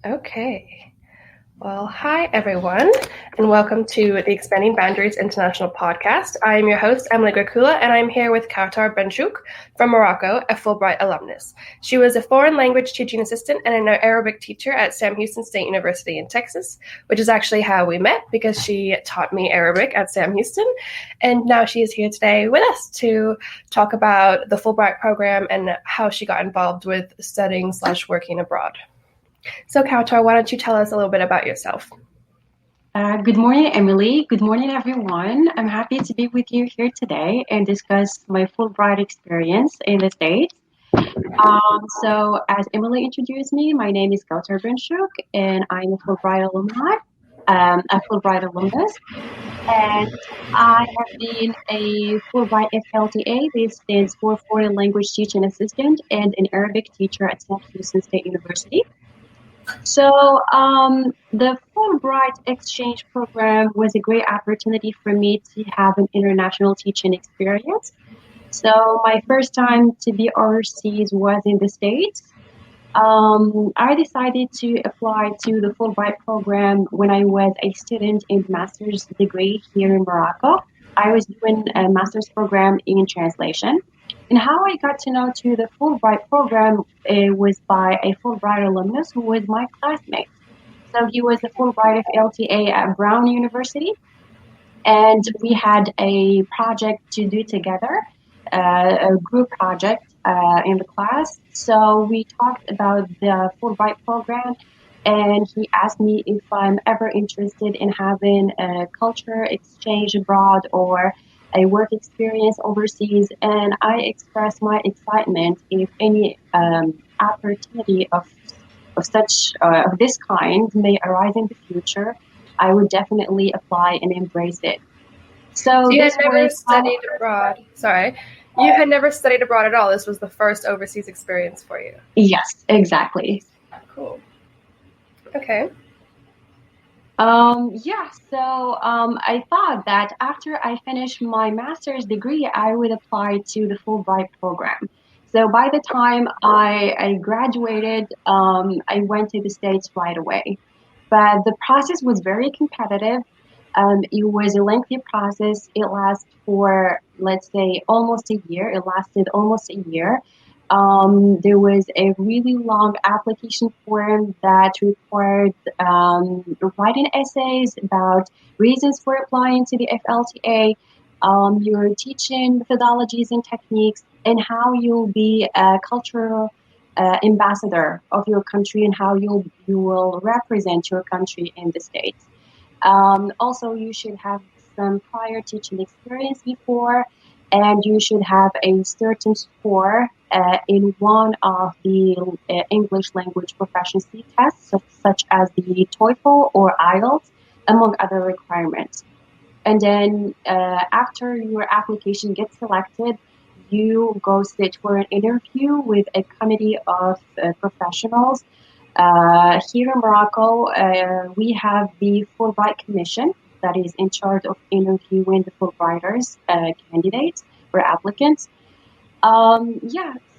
Okay. Well, hi everyone, and welcome to the Expanding Boundaries International Podcast. I am your host, Emily Grakula, and I'm here with Kaoutar Benchouk from Morocco, a Fulbright alumnus. She was a foreign language teaching assistant and an Arabic teacher at Sam Houston State University in Texas, which is actually how we met because she taught me Arabic at Sam Houston. And now she is here today with us to talk about the Fulbright program and how she got involved with studying/working abroad. So, Kaoutar, why don't you tell us a little bit about yourself? Good morning, Emily. Good morning, everyone. I'm happy to be with you here today and discuss my Fulbright experience in the States. So, as Emily introduced me, my name is Kaoutar Benchouk, and I'm a Fulbright alumnus. And I have been a Fulbright FLTA. This stands for Foreign Language Teaching Assistant and an Arabic teacher at Sam Houston State University. So the Fulbright exchange program was a great opportunity for me to have an international teaching experience. So my first time to be overseas was in the States. I decided to apply to the Fulbright program when I was a student in master's degree here in Morocco. I was doing a master's program in translation. And how I got to know to the Fulbright program was by a Fulbright alumnus who was my classmate. So he was a Fulbright FLTA at Brown University, and we had a project to do together, a group project in the class. So we talked about the Fulbright program, and he asked me if I'm ever interested in having a culture exchange abroad or a work experience overseas, and I expressed my excitement if any opportunity of this kind may arise in the future. I would definitely apply and embrace it. So you this had never was studied abroad. Sorry, you had never studied abroad at all. This was the first overseas experience for you. Yes, exactly. Cool. Okay. I thought that after I finished my master's degree, I would apply to the Fulbright program. So by the time I graduated, I went to the States right away. But the process was very competitive. It was a lengthy process. It lasted for, let's say, almost a year. It lasted almost a year. There was a really long application form that required writing essays about reasons for applying to the FLTA, your teaching methodologies and techniques, and how you'll be a cultural ambassador of your country and how you will represent your country in the States. Also, you should have some prior teaching experience before, and you should have a certain score in one of the English language proficiency tests, such as the TOEFL or IELTS, among other requirements. And then after your application gets selected, you go sit for an interview with a committee of professionals. Here in Morocco, we have the Fulbright Commission that is in charge of interviewing the Fulbrighters candidates or applicants.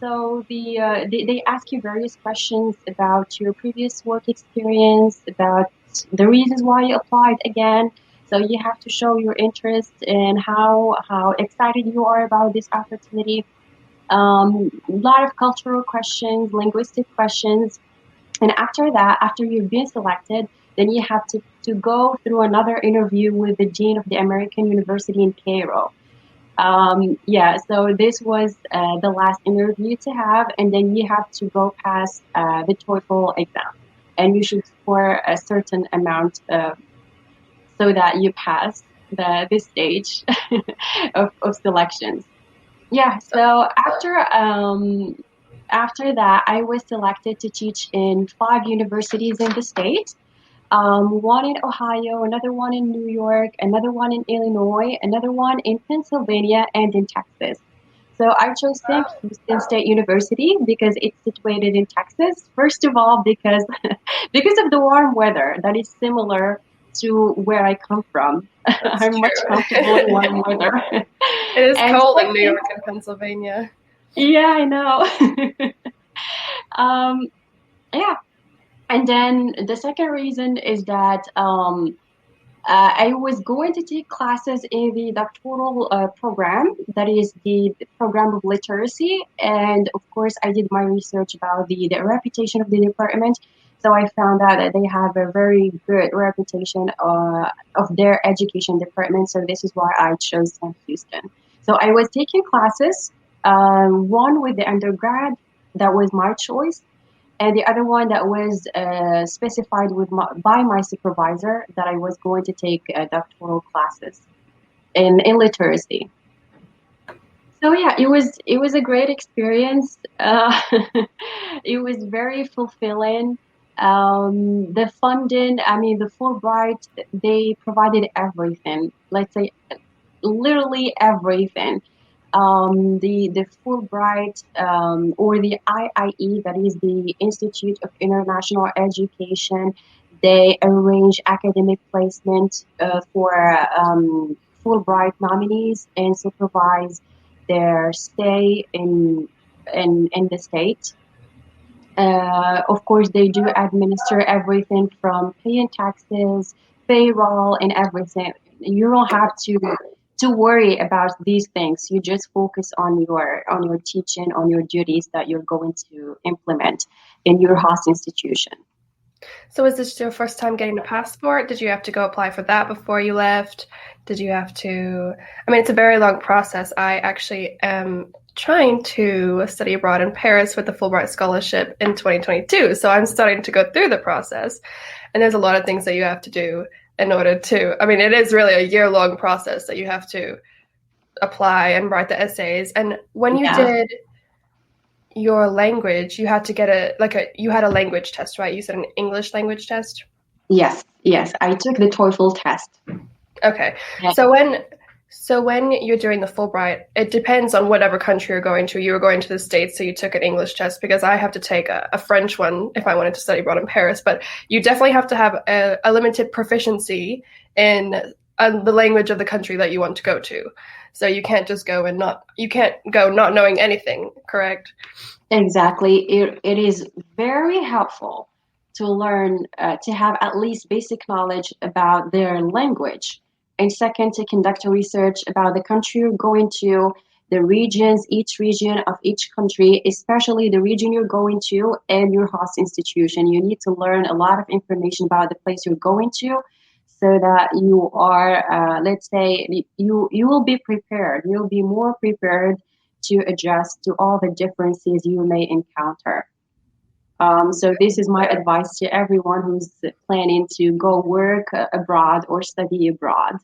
So they ask you various questions about your previous work experience, about the reasons why you applied again. So you have to show your interest and how excited you are about this opportunity. A lot of cultural questions, linguistic questions. And after that, after you've been selected, then you have to go through another interview with the dean of the American University in Cairo. So this was the last interview to have, and then you have to go past the TOEFL exam, and you should score a certain amount so that you pass this stage of selections. Yeah, so after that, I was selected to teach in 5 universities in the state. One in Ohio, another one in New York, another one in Illinois, another one in Pennsylvania, and in Texas. So I chose Sam Houston State University because it's situated in Texas. First of all, because of the warm weather that is similar to where I come from. I'm much comfortable in warm weather. It is cold in New York and Pennsylvania. Yeah, I know. And then the second reason is that I was going to take classes in the doctoral program, that is the program of literacy. And of course, I did my research about the reputation of the department. So I found out that they have a very good reputation of their education department. So this is why I chose St. Houston. So I was taking classes, one with the undergrad, that was my choice, and the other one that was specified by my supervisor that I was going to take doctoral classes in literacy. So yeah, it was a great experience. It was very fulfilling. The funding, I mean, the Fulbright, they provided everything. Let's say literally everything. The Fulbright, or the IIE, that is the Institute of International Education, they arrange academic placement for Fulbright nominees and supervise their stay in the state. Of course, they do administer everything from paying taxes, payroll, and everything. You don't have to worry about these things. You just focus on your teaching, on your duties that you're going to implement in your host institution. So is this your first time getting a passport? Did you have to go apply for that before you left? Did you have to? I mean, it's a very long process. I actually am trying to study abroad in Paris with the Fulbright Scholarship in 2022. So I'm starting to go through the process. And there's a lot of things that you have to do in order to, I mean, it is really a year-long process that you have to apply and write the essays. And when you did your language, you had to get you had a language test, right? You said an English language test? Yes. I took the TOEFL test. Okay. Yeah. So when you're doing the Fulbright, it depends on whatever country you're going to. You were going to the States, so you took an English test, because I have to take a French one if I wanted to study abroad in Paris. But you definitely have to have a limited proficiency in the language of the country that you want to go to. So you can't just go not knowing anything, correct? Exactly. It is very helpful to learn, to have at least basic knowledge about their language. And second, to conduct a research about the country you're going to, the regions, each region of each country, especially the region you're going to and your host institution. You need to learn a lot of information about the place you're going to, so that you are, let's say, you will be prepared. You'll be more prepared to adjust to all the differences you may encounter. So this is my advice to everyone who's planning to go work abroad or study abroad.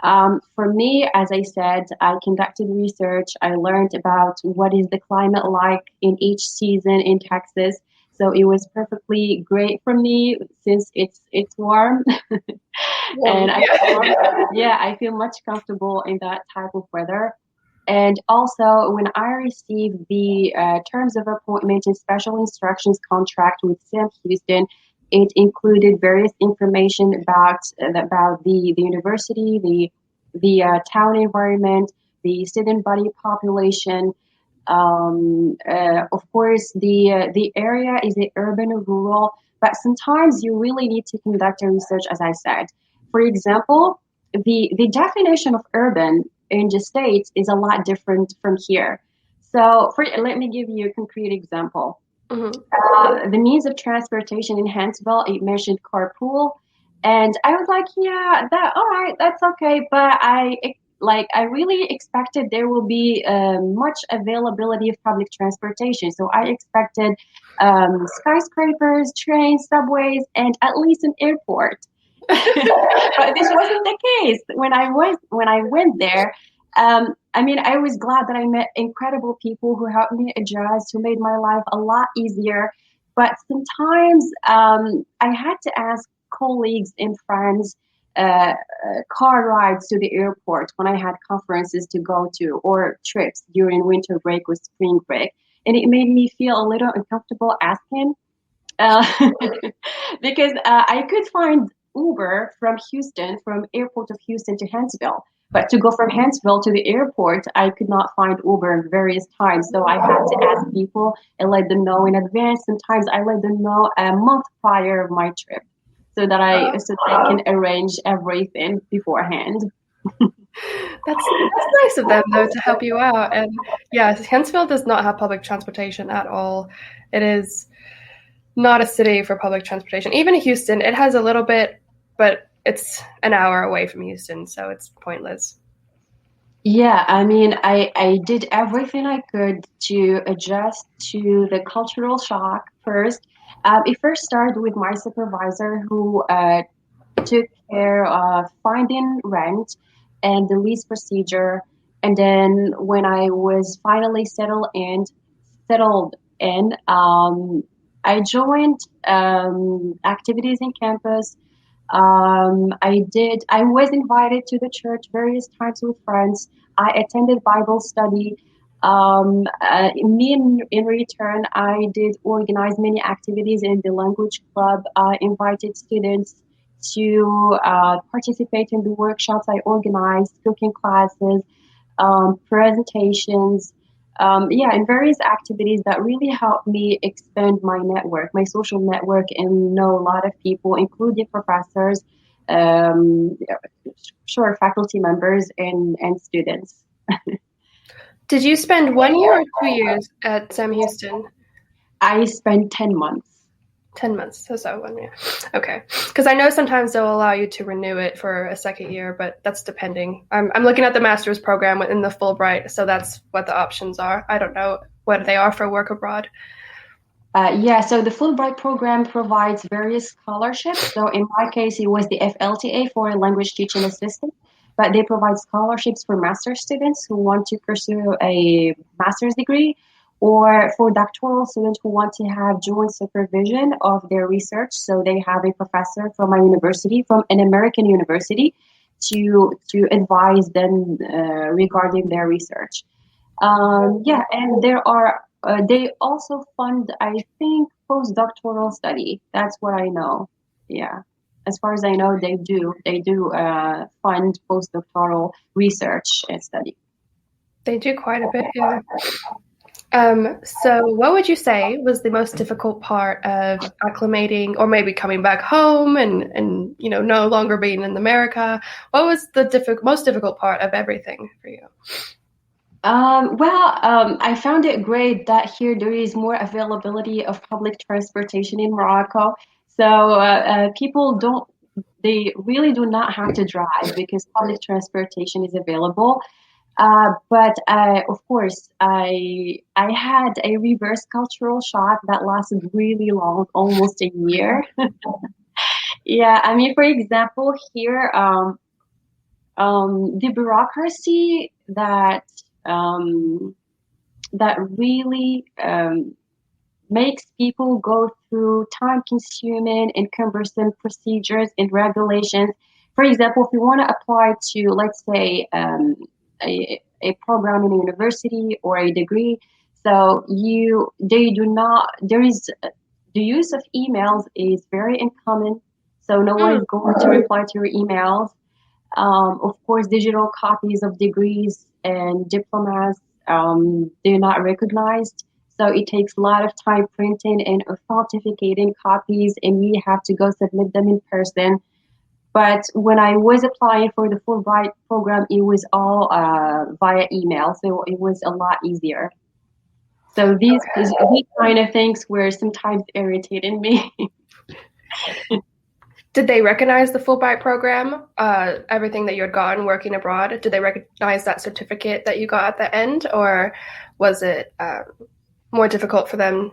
For me, as I said, I conducted research. I learned about what is the climate like in each season in Texas. So it was perfectly great for me since it's warm. And I feel much comfortable in that type of weather. And also, when I received the terms of appointment and special instructions contract with St. Houston, it included various information about the university, the town environment, the student body population. Of course, the area is the urban or rural, but sometimes you really need to conduct a research, as I said. For example, the definition of urban in the States is a lot different from here. So let me give you a concrete example. Mm-hmm. The means of transportation in Huntsville, it mentioned carpool. And I was like, yeah, all right, that's okay. But I really expected there will be much availability of public transportation. So I expected skyscrapers, trains, subways, and at least an airport. But this wasn't the case. When I went there, I was glad that I met incredible people who helped me adjust, who made my life a lot easier. But sometimes I had to ask colleagues and friends car rides to the airport when I had conferences to go to, or trips during winter break or spring break. And it made me feel a little uncomfortable asking because I could find Uber from airport of Houston to Huntsville. But to go from Huntsville to the airport, I could not find Uber various times. So I had to ask people and let them know in advance. Sometimes I let them know a month prior of my trip so that I can arrange everything beforehand. That's nice of them though to help you out. And yeah, Huntsville does not have public transportation at all. It is not a city for public transportation. Even Houston, it has a little bit, but it's an hour away from Houston, so it's pointless. Yeah, I mean, I did everything I could to adjust to the cultural shock first. It first started with my supervisor who took care of finding rent and the lease procedure. And then when I was finally settled in, I joined activities in campus. I was invited to the church various times with friends. I attended Bible study. In return, I did organize many activities in the language club. I invited students to participate in the workshops I organized, cooking classes, presentations, yeah, and various activities that really helped me expand my network, my social network, and know a lot of people, including professors, um, sure, faculty members, and students. Did you spend 1 year or 2 years at Sam Houston? I spent 10 months. 10 months. So 1 year. Okay. Because I know sometimes they'll allow you to renew it for a second year, but that's depending. I'm looking at the master's program in the Fulbright, so that's what the options are. I don't know what they are for work abroad. Yeah, so the Fulbright program provides various scholarships. So in my case, it was the FLTA, Foreign Language Teaching Assistant, but they provide scholarships for master's students who want to pursue a master's degree, or for doctoral students who want to have joint supervision of their research. So they have a professor from a university, from an American university, to advise them regarding their research. Yeah, and they also fund, I think, postdoctoral study. That's what I know. Yeah, as far as I know, they do fund postdoctoral research and study. They do quite a bit, yeah. So what would you say was the most difficult part of acclimating or maybe coming back home and no longer being in America? What was the most difficult part of everything for you? I found it great that here there is more availability of public transportation in Morocco. So people don't, they really do not have to drive because public transportation is available. But of course, I had a reverse cultural shock that lasted really long, almost a year. Yeah, I mean, for example, here, the bureaucracy um, that really makes people go through time-consuming and cumbersome procedures and regulations. For example, if you want to apply to, let's say, a program in a university or a degree, so they do not, there is, the use of emails is very uncommon, so no one is going to reply to your emails. Of course, digital copies of degrees and diplomas, they're not recognized. So it takes a lot of time printing and authenticating copies, and we have to go submit them in person. But when I was applying for the Fulbright program, it was all via email, so it was a lot easier. So these kind of things were sometimes irritating me. Did they recognize the Fulbright program, everything that you had gotten working abroad? Did they recognize that certificate that you got at the end, or was it more difficult for them?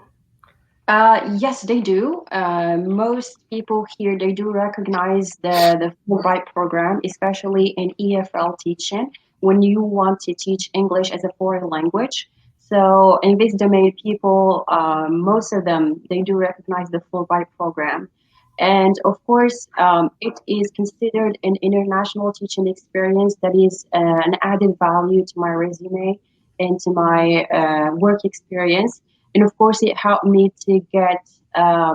Yes, they do. Most people here, they do recognize the Fulbright program, especially in EFL teaching, when you want to teach English as a foreign language. So in this domain, people, most of them, they do recognize the Fulbright program. And of course, it is considered an international teaching experience that is an added value to my resume and to my work experience. And of course, it helped me to get a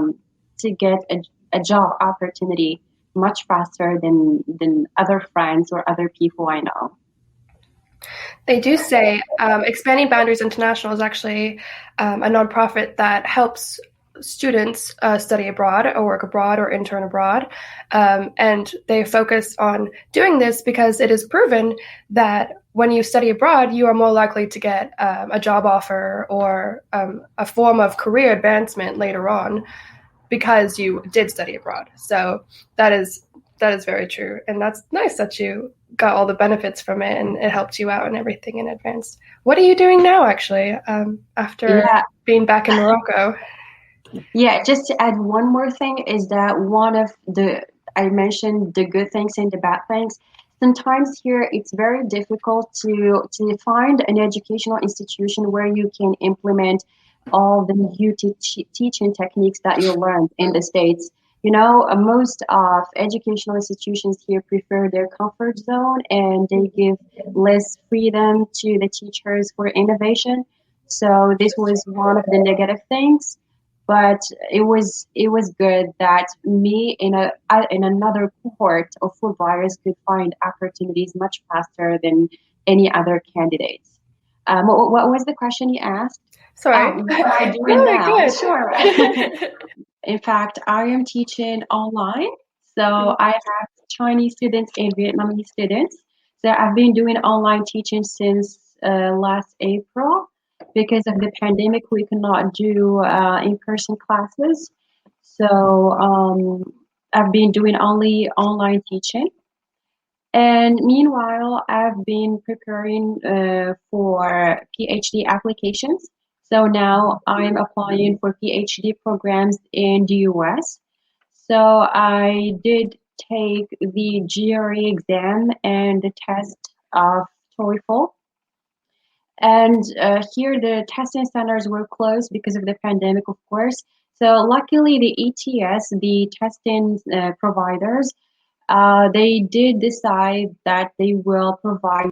job opportunity much faster than other friends or other people I know. They do say Expanding Boundaries International is actually a nonprofit that helps students study abroad or work abroad or intern abroad. And they focus on doing this because it is proven that when you study abroad, you are more likely to get a job offer or a form of career advancement later on because you did study abroad. So that is very true. And that's nice that you got all the benefits from it and it helped you out and everything in advance. What are you doing now, actually, after being back in Morocco? Yeah, just to add one more thing is that one of I mentioned the good things and the bad things. Sometimes here it's very difficult to find an educational institution where you can implement all the new teaching techniques that you learned in the States. Most of educational institutions here prefer their comfort zone and they give less freedom to the teachers for innovation. So this was one of the negative things, but it was good that me in another cohort of Fulbrighters could find opportunities much faster than any other candidates. What was the question you asked? Sorry. What am I doing now? Good. Sure. In fact, I am teaching online. So I have Chinese students and Vietnamese students. So I've been doing online teaching since last April. Because of the pandemic, we could not do in-person classes. So I've been doing only online teaching. And meanwhile, I've been preparing for PhD applications. So now I'm applying for PhD programs in the US. So I did take the GRE exam and the test of TOEFL. And here the testing centers were closed because of the pandemic, of course. So luckily, the ETS, the testing providers, they did decide that they will provide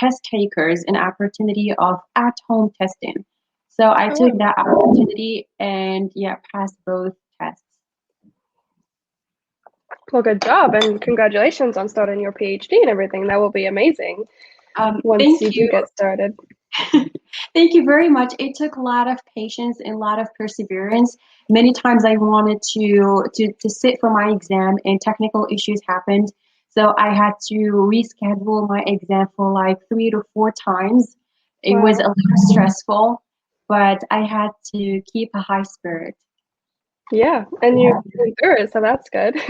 test takers an opportunity of at-home testing. So I took that opportunity and passed both tests. Well, good job and congratulations on starting your PhD and everything. That will be amazing once you do get started. Thank you very much. It took a lot of patience and a lot of perseverance. Many times I wanted to sit for my exam and technical issues happened. So I had to reschedule my exam for like 3 to 4 times. It was a little stressful, but I had to keep a high spirit. Yeah, and you're doing through it, so that's good.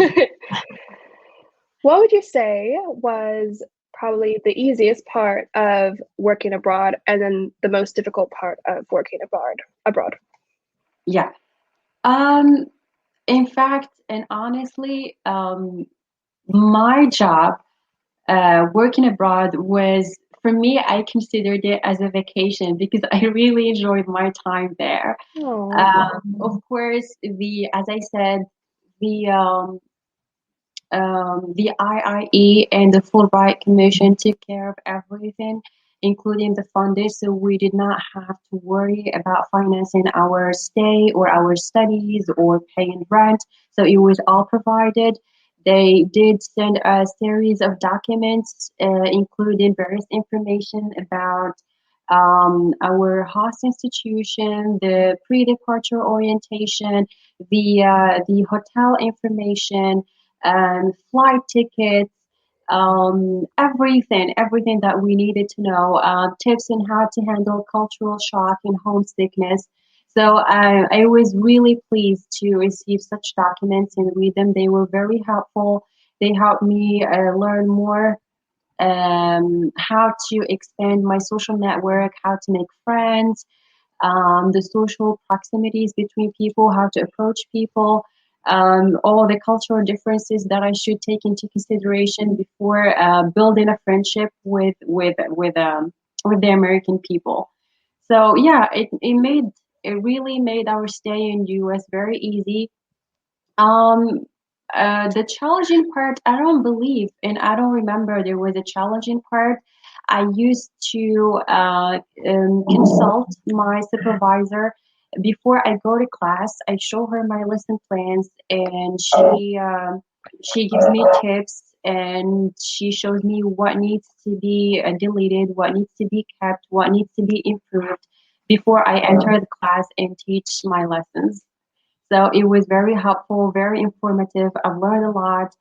What would you say was probably the easiest part of working abroad and then the most difficult part of working abroad? Yeah. In fact, and honestly, my job working abroad was, for me, I considered it as a vacation because I really enjoyed my time there. Of course, as I said, the the IIE and the Fulbright Commission took care of everything, including the funding, so we did not have to worry about financing our stay or our studies or paying rent. So it was all provided. They did send a series of documents, including various information about our host institution, the pre-departure orientation, the hotel information, flight tickets, everything that we needed to know, tips on how to handle cultural shock and homesickness. So I was really pleased to receive such documents and read them. They were very helpful. They helped me learn more how to expand my social network, how to make friends, the social proximities between people, how to approach people, all the cultural differences that I should take into consideration before building a friendship with the American people. So yeah, it really made our stay in US very easy. The challenging part, I don't believe, and I don't remember there was a challenging part. I used to consult my supervisor before I go to class. I show her my lesson plans, and She gives me tips and she shows me what needs to be deleted, what needs to be kept, what needs to be improved before I enter the class and teach my lessons. So it was very helpful, very informative. I've learned a lot.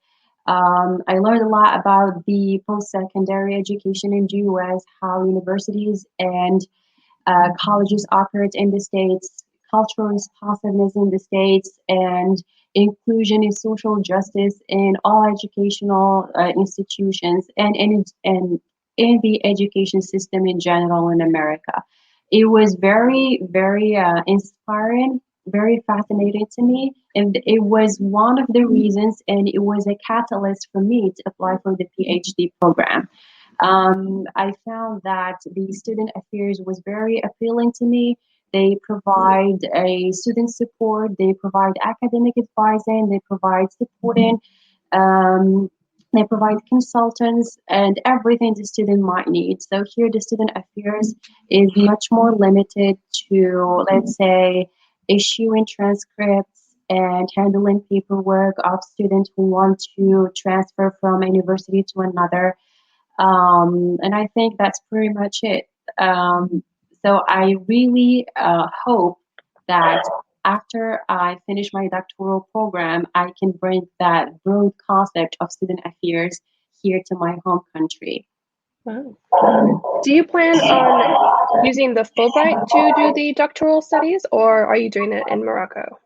I learned a lot about the post-secondary education in the US, how universities and colleges operate in the States, cultural responsiveness in the States, and inclusion and social justice in all educational institutions and in the education system in general in America. It was very, very inspiring, very fascinating to me, and it was one of the reasons, and it was a catalyst for me to apply for the PhD program. I found that the student affairs was very appealing to me. They provide a student support, they provide academic advising, they provide supporting, um, they provide consultants and everything the student might need. So here the student affairs is much more limited to, let's say, issuing transcripts and handling paperwork of students who want to transfer from a university to another, and I think that's pretty much it. So I really hope that after I finish my doctoral program, I can bring that broad concept of student affairs here to my home country. Wow. Do you plan on using the Fulbright to do the doctoral studies, or are you doing it in Morocco?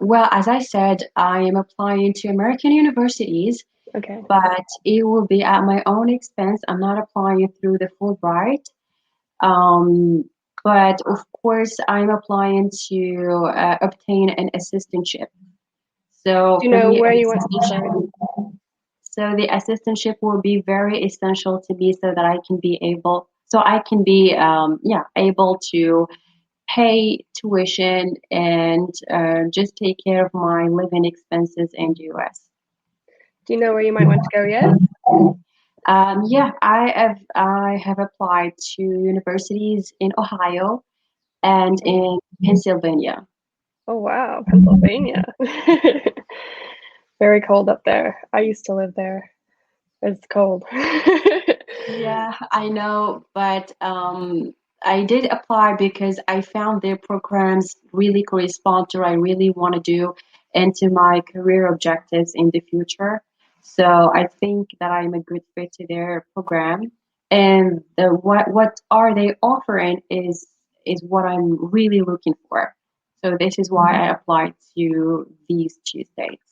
Well, as I said, I am applying to American universities, Okay. but it will be at my own expense. I'm not applying through the Fulbright. Um, but of course, I'm applying to obtain an assistantship. So Do you for know me, where you want to start? so the assistantship will be very essential to me so that I can be able, so I can be, yeah, able to pay tuition and just take care of my living expenses in the US. Do you know where you might want to go yet? Yeah, I have applied to universities in Ohio and in Pennsylvania. Oh, wow, Pennsylvania. Very cold up there. I used to live there. It's cold. Yeah, I know, but I did apply because I found their programs really correspond to what I really want to do and to my career objectives in the future. So I think that I'm a good fit to their program, and what are they offering is what I'm really looking for. So this is why I applied to these two states.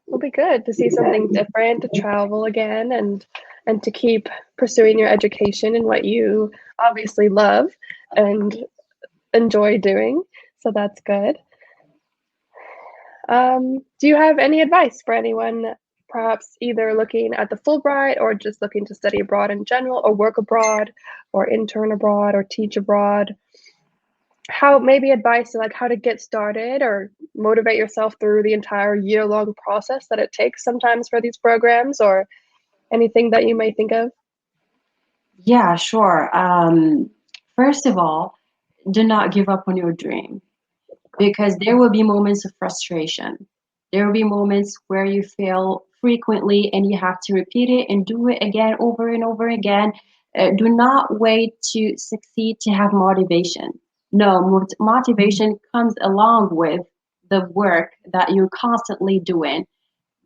It'll be good to see something different, to travel again, and to keep pursuing your education in what you obviously love and enjoy doing. So that's good. Do you have any advice for anyone, perhaps either looking at the Fulbright or just looking to study abroad in general, or work abroad, or intern abroad, or teach abroad? How maybe advice to like how to get started or motivate yourself through the entire year-long process that it takes sometimes for these programs, or anything that you may think of? Yeah, sure. First of all, do not give up on your dream because there will be moments of frustration. There will be moments where you fail frequently and you have to repeat it and do it again over and over again. Do not wait to succeed to have motivation. No, motivation comes along with the work that you're constantly doing,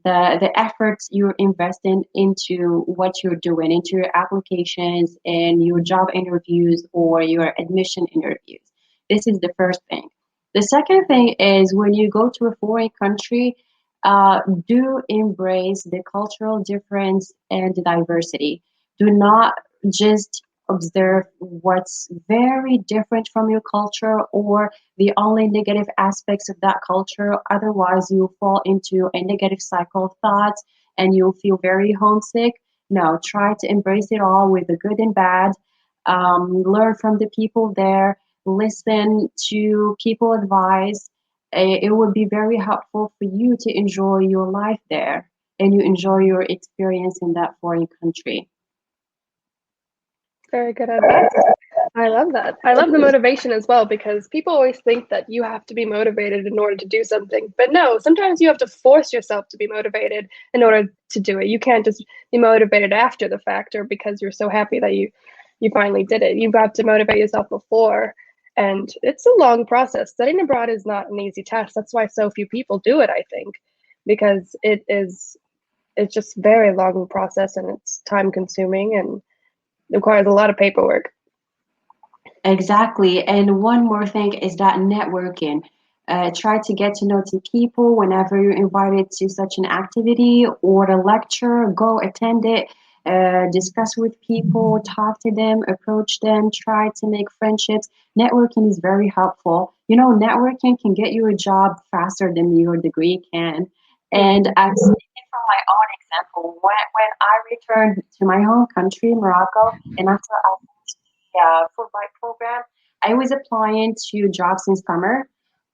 the efforts you're investing into what you're doing, into your applications and your job interviews or your admission interviews. This is the first thing. The second thing is when you go to a foreign country, do embrace the cultural difference and the diversity. Do not just observe what's very different from your culture or the only negative aspects of that culture. Otherwise, you'll fall into a negative cycle of thoughts and you'll feel very homesick. No, try to embrace it all with the good and bad. Learn from the people there, listen to people advice. It would be very helpful for you to enjoy your life there and you enjoy your experience in that foreign country. Very good advice. I love that. I love the motivation as well because people always think that you have to be motivated in order to do something. But no, sometimes you have to force yourself to be motivated in order to do it. You can't just be motivated after the fact or because you're so happy that you finally did it. You've got to motivate yourself before. And it's a long process. Studying abroad is not an easy task. That's why so few people do it, I think, because it's just very long process and it's time consuming and requires a lot of paperwork. Exactly. And one more thing is that networking. Try to get to know the people whenever you're invited to such an activity or a lecture, go attend it, discuss with people, talk to them, approach them, try to make friendships. Networking is very helpful. You know, networking can get you a job faster than your degree can. And I'm speaking from my own example. When I returned to my home country, Morocco, and after I Fulbright program. I was applying to jobs in summer,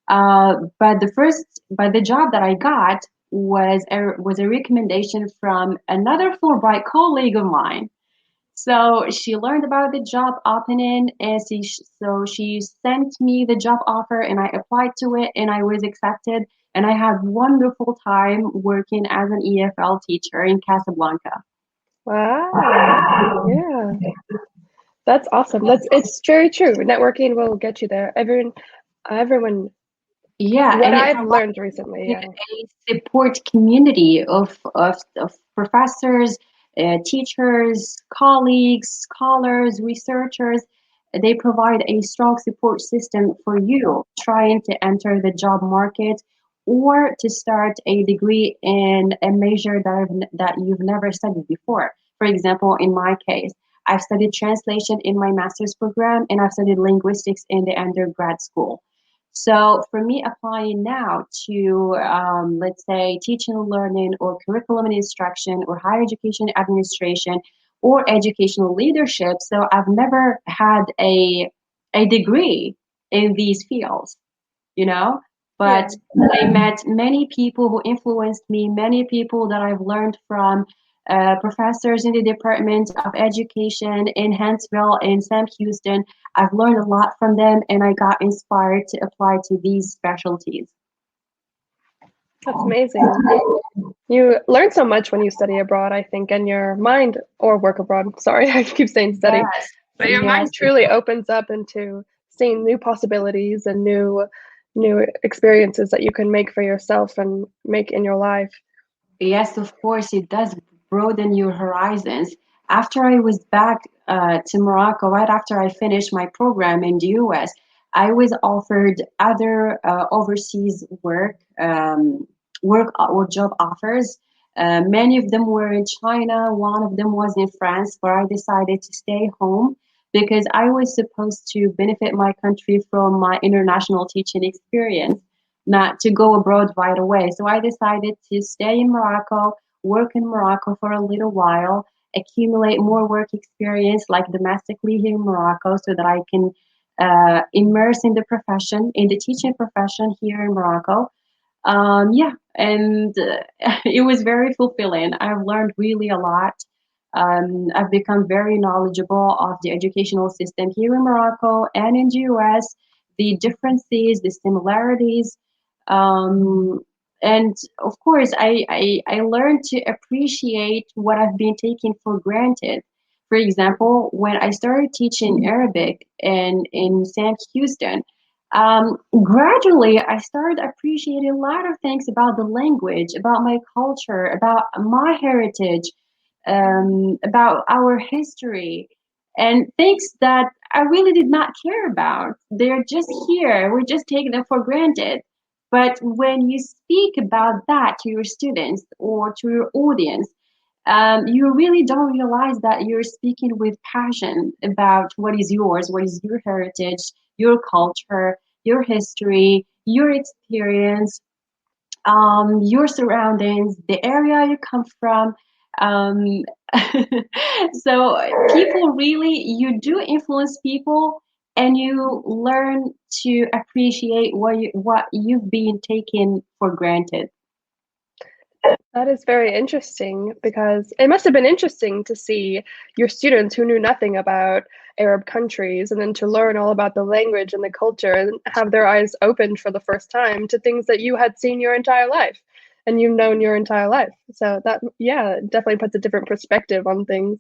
but the job that I got was a recommendation from another Fulbright colleague of mine. So she learned about the job opening, and she sent me the job offer, and I applied to it, and I was accepted, and I had wonderful time working as an EFL teacher in Casablanca. Wow. Yeah. That's awesome. It's very true. Networking will get you there. Everyone, Yeah, what and it I've provides learned recently, a yeah. support community of professors, teachers, colleagues, scholars, researchers. They provide a strong support system for you trying to enter the job market or to start a degree in a major that you've never studied before. For example, in my case, I've studied translation in my master's program and I've studied linguistics in the undergrad school. So for me, applying now to, let's say, teaching and learning or curriculum and instruction or higher education administration or educational leadership. So I've never had a degree in these fields, you know, Yeah. but I met many people who influenced me, many people that I've learned from, professors in the Department of Education in Huntsville in Sam Houston. I've learned a lot from them and I got inspired to apply to these specialties. That's amazing. You learn so much when you study abroad, I think, and your mind or work abroad. Sorry, I keep saying study, Yes, but your yes, mind truly opens up into seeing new possibilities and new experiences that you can make for yourself and make in your life. yes, of course, it does broaden your horizons. After I was back to Morocco, right after I finished my program in the US, I was offered other overseas work or job offers. Many of them were in China, one of them was in France, where I decided to stay home because I was supposed to benefit my country from my international teaching experience, not to go abroad right away. So I decided to stay in Morocco, work in Morocco for a little while, accumulate more work experience like domestically here in Morocco so that I can immerse in the profession, in the teaching profession here in Morocco. Yeah, and it was very fulfilling. I've learned really a lot. I've become very knowledgeable of the educational system here in Morocco and in the US, the differences, the similarities. Um, and of course, I learned to appreciate what I've been taking for granted. For example, when I started teaching Arabic in Sam Houston, gradually I started appreciating a lot of things about the language, about my culture, about my heritage, about our history, and things that I really did not care about. They're just here. We're just taking them for granted. But when you speak about that to your students or to your audience, you really don't realize that you're speaking with passion about what is yours, what is your heritage, your culture, your history, your experience, your surroundings, the area you come from. Um, so people really, you do influence people, and you learn to appreciate what you've been taken for granted. That is very interesting because it must have been interesting to see your students who knew nothing about Arab countries, and then to learn all about the language and the culture and have their eyes opened for the first time to things that you had seen your entire life and you've known your entire life. So that, yeah, definitely puts a different perspective on things.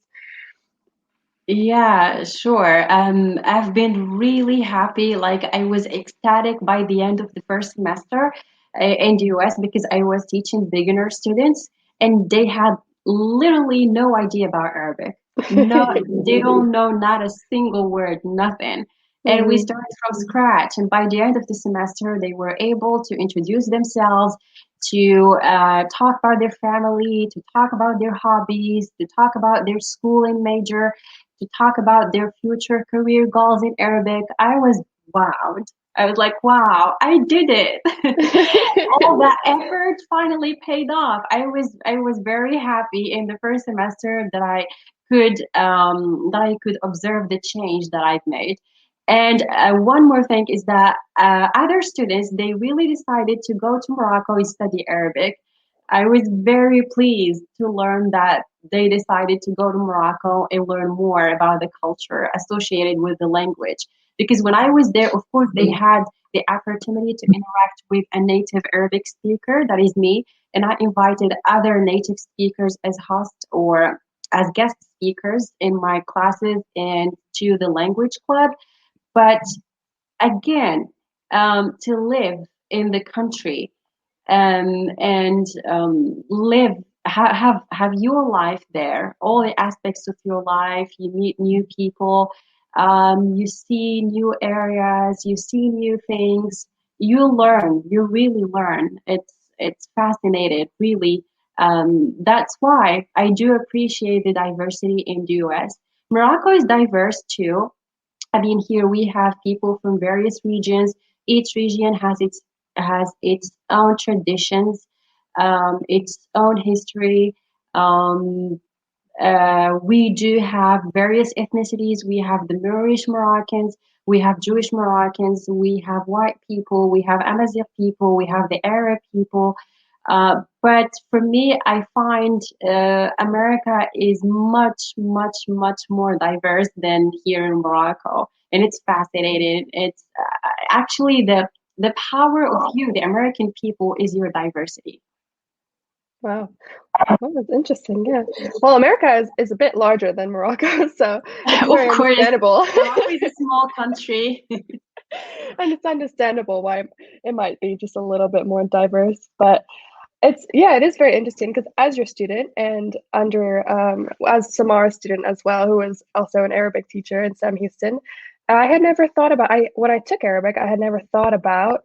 Yeah, sure. I've been really happy. Like I was ecstatic by the end of the first semester in the US because I was teaching beginner students and they had literally no idea about Arabic. No, they don't know not a single word, nothing. And we Mhm. started from scratch. And by the end of the semester, they were able to introduce themselves, to talk about their family, to talk about their hobbies, to talk about their schooling major, to talk about their future career goals in Arabic. I was wowed. I was like, wow, I did it. All that effort finally paid off. I was very happy in the first semester that I could observe the change that I've made. And one more thing is that other students, they really decided to go to Morocco and study Arabic. I was very pleased to learn that they decided to go to Morocco and learn more about the culture associated with the language. Because when I was there, of course, they had the opportunity to interact with a native Arabic speaker, that is me, and I invited other native speakers as hosts or as guest speakers in my classes and to the language club. But again, to live in the country and live have your life there, all the aspects of your life. You meet new people, you see new areas, you see new things. You learn, you really learn. It's fascinating, really. That's why I do appreciate the diversity in the US. Morocco is diverse too. I mean, here we have people from various regions. Each region has its own traditions, its own history. Um, we do have various ethnicities. We have the Moorish Moroccans, we have Jewish Moroccans, we have white people, we have Amazigh people, we have the Arab people. But for me, I find America is much, much, much more diverse than here in Morocco, and it's fascinating. It's actually the power of you, the American people, is your diversity. Wow. Well, that's interesting. Yeah. Well, America is a bit larger than Morocco, so it's Of very course, understandable. Morocco is a small country. And it's understandable why it might be just a little bit more diverse. But it's, yeah, it is very interesting because as your student and under as Samar's student as well, who was also an Arabic teacher in Sam Houston, I had never thought about I when I took Arabic, I had never thought about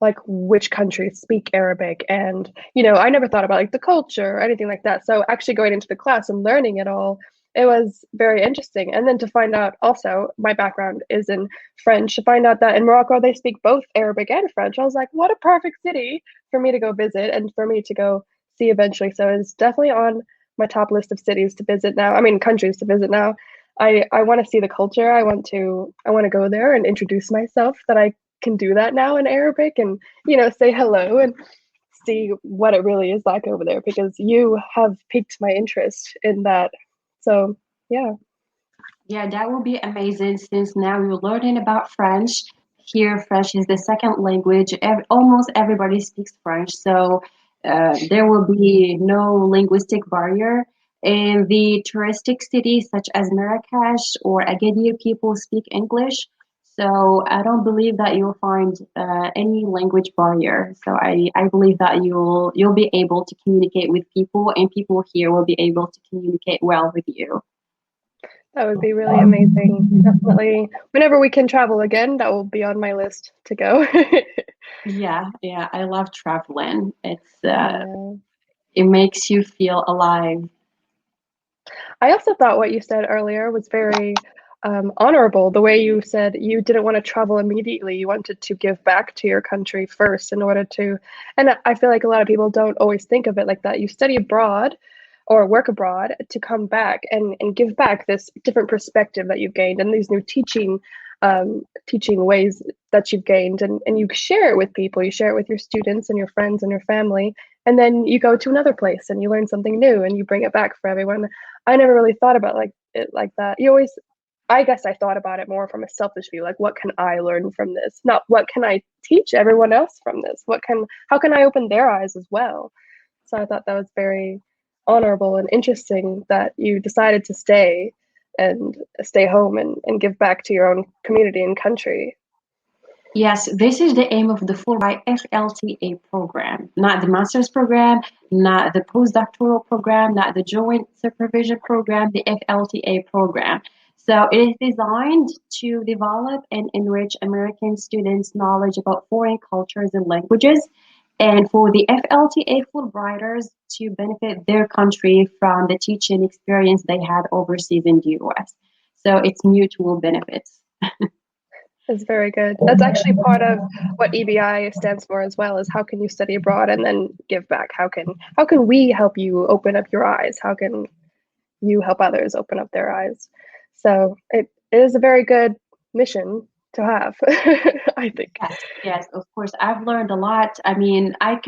like which countries speak Arabic, and I never thought about like the culture or anything like that. So actually going into the class and learning it all, it was very interesting. And then to find out also, my background is in French, to find out that in Morocco they speak both Arabic and French, I was like, what a perfect city for me to go visit and for me to go see eventually. So it's definitely on my top list of cities to visit now. I mean, countries to visit now. I want to see the culture. I want to go there and introduce myself that I can do that now in Arabic, and say hello and see what it really is like over there, because you have piqued my interest in that. So yeah. Yeah, that would be amazing since now you're learning about French. Here, French is the second language. Almost everybody speaks French, so there will be no linguistic barrier. In the touristic cities such as Marrakesh or Agadir, people speak English. So I don't believe that you'll find any language barrier. So I believe that you'll be able to communicate with people, and people here will be able to communicate well with you. That would be really amazing. Definitely. Whenever we can travel again, that will be on my list to go. Yeah, yeah, I love traveling. Yeah. It makes you feel alive. I also thought what you said earlier was very honorable. The way you said you didn't want to travel immediately, you wanted to give back to your country first in order to. And I feel like a lot of people don't always think of it like that. You study abroad or work abroad to come back and give back this different perspective that you've gained and these new teaching ways that you've gained, and you share it with people. You share it with your students and your friends and your family, and then you go to another place and you learn something new and you bring it back for everyone. I never really thought about it like that. You always I guess I thought about it more from a selfish view, like what can I learn from this? Not what can I teach everyone else from this? How can I open their eyes as well? So I thought that was very honorable and interesting that you decided to stay home and give back to your own community and country. Yes, this is the aim of the Fulbright FLTA program, not the master's program, not the postdoctoral program, not the joint supervision program, the FLTA program. So it is designed to develop and enrich American students' knowledge about foreign cultures and languages, and for the FLTA Fulbrighters to benefit their country from the teaching experience they had overseas in the US. So it's mutual benefits. Is very good. That's actually part of what EBI stands for as well, is how can you study abroad and then give back? How can we help you open up your eyes? How can you help others open up their eyes? So it is a very good mission to have, I think. Yes, yes, of course. I've learned a lot. I mean, I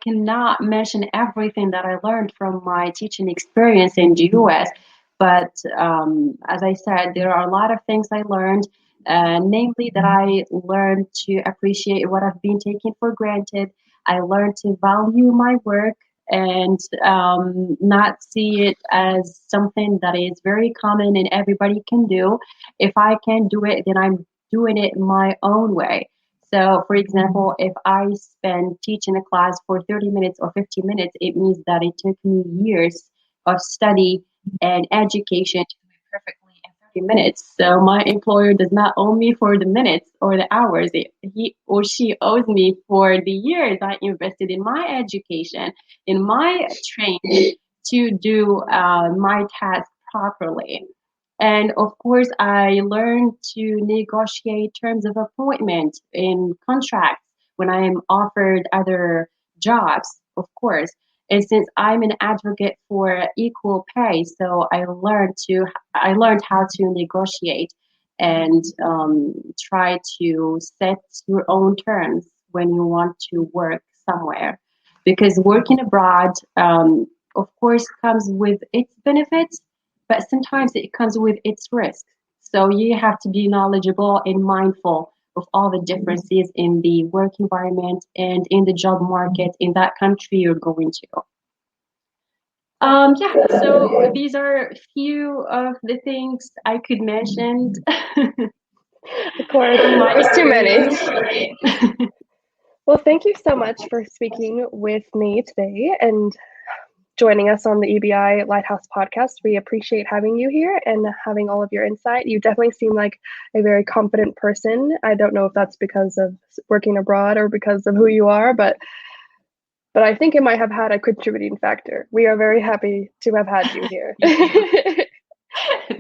cannot mention everything that I learned from my teaching experience in the US, but as I said, there are a lot of things I learned, namely that I learned to appreciate what I've been taking for granted. I learned to value my work and not see it as something that is very common and everybody can do. If I can do it, then I'm doing it my own way. So, for example, if I spend teaching a class for 30 minutes or 50 minutes, it means that it took me years of study and education to do it perfectly in 30 minutes. So my employer does not owe me for the minutes or the hours. He or she owes me for the years I invested in my education, in my training to do my task properly. And of course, I learned to negotiate terms of appointment in contracts when I am offered other jobs, of course. And since I'm an advocate for equal pay, so I learned how to negotiate and try to set your own terms when you want to work somewhere. Because working abroad, of course, comes with its benefits, but sometimes it comes with its risks. So you have to be knowledgeable and mindful of all the differences in the work environment and in the job market in that country you're going to. Yeah, so these are a few of the things I could mention. Of course, there's too many. Well, thank you so much for speaking with me today and joining us on the EBI Lighthouse podcast. We appreciate having you here and having all of your insight. You definitely seem like a very confident person. I don't know if that's because of working abroad or because of who you are, but I think it might have had a contributing factor. We are very happy to have had you here.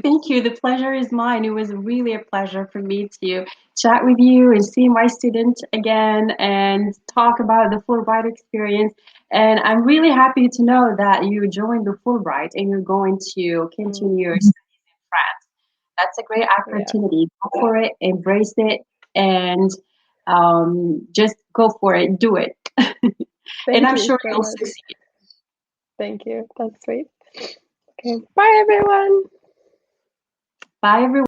Thank you. The pleasure is mine. It was really a pleasure for me to chat with you and see my student again and talk about the Fulbright experience. And I'm really happy to know that you joined the Fulbright and you're going to continue your studies in France. That's a great opportunity. Yeah. Go for it, embrace it, and just go for it. Do it. And I'm sure you'll succeed. Thank you. That's sweet. Okay. Bye, everyone. Bye, everyone.